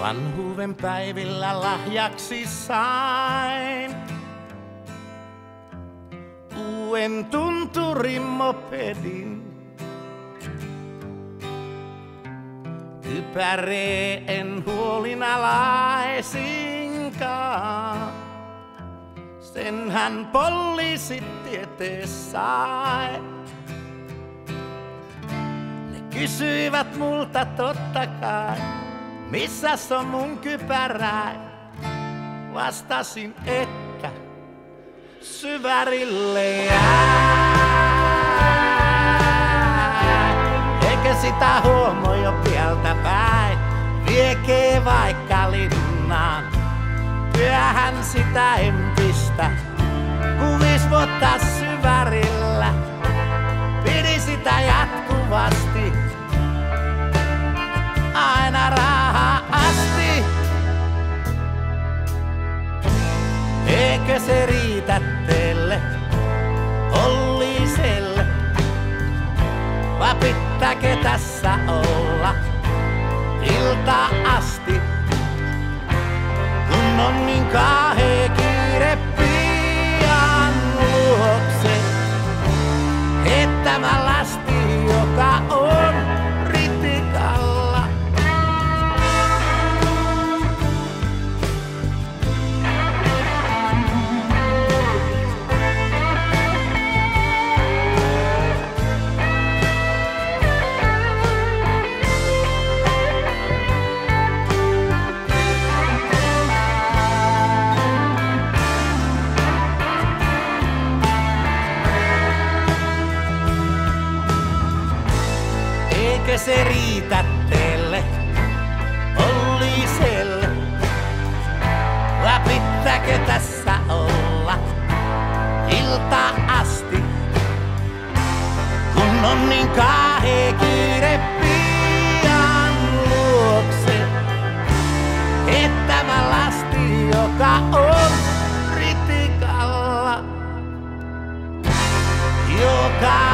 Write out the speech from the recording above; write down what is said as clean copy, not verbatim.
vanhuuden päivillä lahjaksi sain uuden tunturimopedin. Ypäree en huolinalaisinkaan, senhän poliisit tietää sai. Ne kysyivät multa totta kai, missäs on mun kypärä? Vastasin, että Syvärille jää. Eikä sitä huomo jo pieltä päin, viekee vaikka linnaan. Työhän sitä en pistä, kun 5 vuotta Syvärillä pidi sitä jatkuvasti, aina rahaa asti. Eikö se riitä teille, Olliselle? Vai pitääkö tässä olla ilta asti, kun on niin kahea kiire pian luokse, että mä lasti, joka on ritikalla. Eikö se riitä teille, Olliselle? Vai pitääkö tässä olla ilta asti, kun on niin kahea kiire pian luokse, että mä lasti, joka on ritikalla, joka